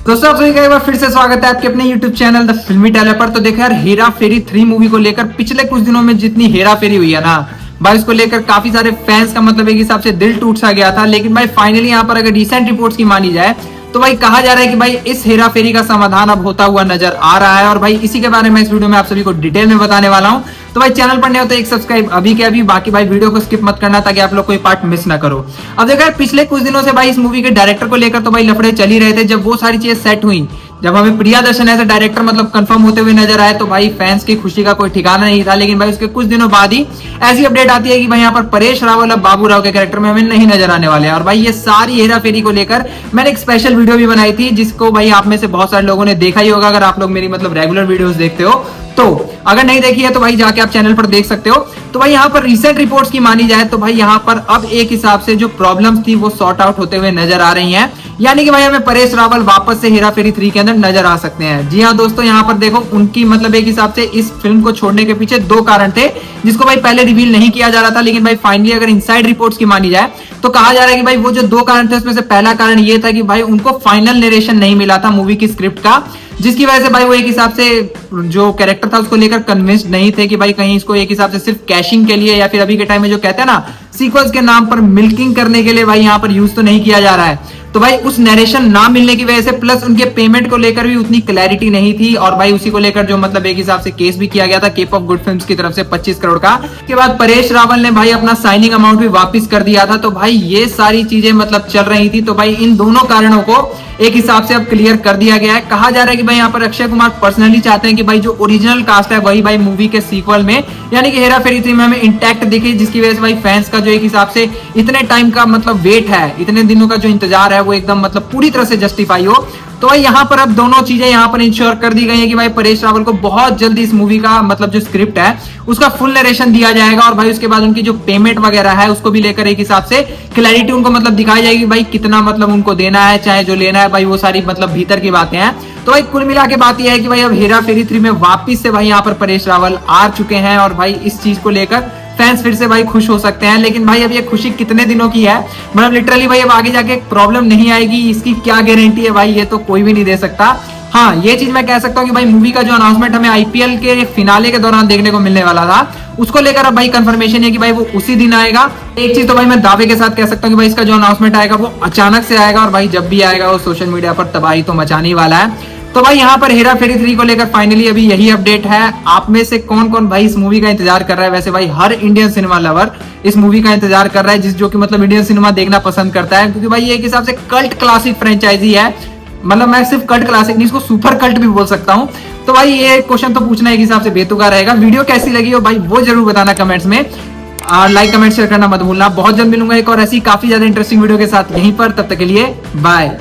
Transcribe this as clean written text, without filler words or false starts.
दोस्तों आप सभी का एक बार फिर से स्वागत है आपके अपने YouTube चैनल द फिल्मी टेलर पर। तो देखो यार, हेरा फेरी 3 मूवी को लेकर पिछले कुछ दिनों में जितनी हेरा फेरी हुई है ना भाई, उसको लेकर काफी सारे फैंस का मतलब एक हिसाब से दिल टूट सा गया था। लेकिन भाई फाइनली यहाँ पर अगर रिसेंट रिपोर्ट्स की मानी जाए तो भाई कहा जा रहा है कि भाई इस हेरा फेरी का समाधान अब होता हुआ नजर आ रहा है। और भाई इसी के बारे में इस वीडियो में आप सभी को डिटेल में बताने वाला हूं। तो भाई चैनल पर नए हो तो एक सब्सक्राइब अभी के अभी, बाकी भाई वीडियो को स्किप मत करना ताकि आप लोग कोई पार्ट मिस ना करो। अब देखो यार, पिछले कुछ दिनों से भाई इस मूवी के डायरेक्टर को लेकर तो भाई लफड़े चल ही रहे थे। जब वो सारी चीजें सेट हुई, जब हमें प्रियदर्शन ऐसे डायरेक्टर मतलब कंफर्म होते हुए नजर आए तो भाई फैंस की खुशी का कोई ठिकाना नहीं था। लेकिन भाई उसके कुछ दिनों बाद ही ऐसी अपडेट आती है कि भाई यहाँ पर परेश रावल अब बाबू राव के कैरेक्टर में हमें नहीं नजर आने वाले हैं। और भाई ये सारी हेरा फेरी को लेकर मैंने एक स्पेशल वीडियो भी बनाई थी, जिसको भाई आप में से बहुत सारे लोगों ने देखा ही होगा अगर आप लोग मेरी मतलब रेगुलर वीडियोस देखते हो तो। अगर नहीं देखी है तो भाई जाके आप चैनल पर देख सकते हो। तो भाई यहाँ पर रिसेंट रिपोर्ट्स की मानी जाए तो भाई यहाँ पर अब एक हिसाब से जो प्रॉब्लम्स थी वो सॉर्ट आउट होते हुए नजर आ रही हैं। यानी कि भाई हमें परेश रावल वापस से हेरा फेरी 3 के अंदर नजर आ सकते हैं। जी हाँ दोस्तों, यहाँ पर देखो उनकी मतलब एक हिसाब से इस फिल्म को छोड़ने के पीछे दो कारण थे, जिसको भाई पहले रिवील नहीं किया जा रहा था। लेकिन भाई फाइनली अगर इनसाइड रिपोर्ट्स की मानी जाए तो कहा जा रहा है कि भाई वो जो दो कारण थे उसमें से पहला कारण ये था कि भाई उनको फाइनल नरेशन नहीं मिला था मूवी की स्क्रिप्ट का, जिसकी वजह से भाई वो एक हिसाब से जो कैरेक्टर था उसको लेकर कन्विंस्ड नहीं थे कि भाई कहीं इसको एक हिसाब से सिर्फ कैशिंग के लिए या फिर अभी के टाइम में जो कहते हैं ना सीक्वल्स के नाम पर मिल्किंग करने के लिए भाई यहाँ पर यूज तो नहीं किया जा रहा है। तो भाई उस नरेशन ना मिलने की वजह से प्लस उनके पेमेंट को लेकर भी उतनी क्लैरिटी नहीं थी। और भाई उसी को लेकर जो मतलब एक हिसाब से केस भी किया गया था केप ऑफ गुड फिल्म्स की तरफ से 25 करोड़ का। उसके बाद परेश रावल ने भाई अपना साइनिंग अमाउंट भी वापस कर दिया था। तो भाई ये सारी चीजें मतलब चल रही थी। तो भाई इन दोनों कारणों को एक हिसाब से अब क्लियर कर दिया गया है। कहा जा रहा है कि भाई यहाँ पर अक्षय कुमार पर्सनली चाहते हैं कि भाई जो ओरिजिनल कास्ट है वही भाई मूवी के सीक्वल में यानी कि हेरा फेरी 3 में हमें इंटैक्ट दिखे, जिसकी वजह से भाई फैंस का जो एक हिसाब से इतने टाइम का मतलब वेट है, इतने दिनों का जो इंतजार है वो एकदम मतलब पूरी तरह से जस्टिफाई हो। तो भाई यहाँ पर अब दोनों चीजें यहाँ पर इंश्योर कर दी गई है कि भाई परेश रावल को बहुत जल्दी इस मूवी का मतलब जो स्क्रिप्ट है उसका फुल नरेशन दिया जाएगा। और भाई उसके बाद उनकी जो पेमेंट वगैरह है उसको भी लेकर एक हिसाब से क्लैरिटी उनको मतलब दिखाई जाएगी भाई कितना मतलब उनको देना है, चाहे जो लेना है भाई वो सारी मतलब भीतर की बातें हैं। तो भाई कुल मिला के बात यह है कि भाई अब हेरा फेरी 3 में वापिस से भाई यहाँ पर परेश रावल आ चुके हैं और भाई इस चीज को लेकर फैंस फिर से भाई खुश हो सकते हैं। लेकिन भाई अब ये खुशी कितने दिनों की है, मतलब लिटरली भाई अब आगे जाके प्रॉब्लम नहीं आएगी इसकी क्या गारंटी है भाई, ये तो कोई भी नहीं दे सकता। हाँ ये चीज मैं कह सकता हूँ कि भाई मूवी का जो अनाउंसमेंट हमें आईपीएल के फिनाले के दौरान देखने को मिलने वाला था उसको लेकर अब भाई कंफर्मेशन है कि भाई वो उसी दिन आएगा। एक चीज तो भाई मैं दावे के साथ कह सकता हूँ कि भाई इसका जो अनाउंसमेंट आएगा वो अचानक से आएगा और भाई जब भी आएगा वो सोशल मीडिया पर तबाही तो मचाने ही वाला है। तो भाई यहाँ पर हेरा फेरी 3 को लेकर फाइनली अभी यही अपडेट है। आप में से कौन कौन भाई इस मूवी का इंतजार कर रहा है? वैसे भाई हर इंडियन सिनेमा लवर इस मूवी का इंतजार कर रहा है, जिस जो कि मतलब इंडियन सिनेमा देखना पसंद करता है, क्योंकि भाई ये एक हिसाब से कल्ट क्लासिक फ्रेंचाइजी है। मतलब मैं सिर्फ कल्ट क्लासिक नहीं, इसको सुपर कल्ट भी बोल सकता हूँ। तो भाई ये क्वेश्चन तो पूछना एक हिसाब से बेतुका रहेगा। वीडियो कैसी लगी हो भाई वो जरूर बताना कमेंट्स में, और लाइक कमेंट शेयर करना मत भूलना। बहुत जल्द मिलूंगा एक और ऐसी काफी ज्यादा इंटरेस्टिंग वीडियो के साथ यहीं पर, तब तक के लिए बाय।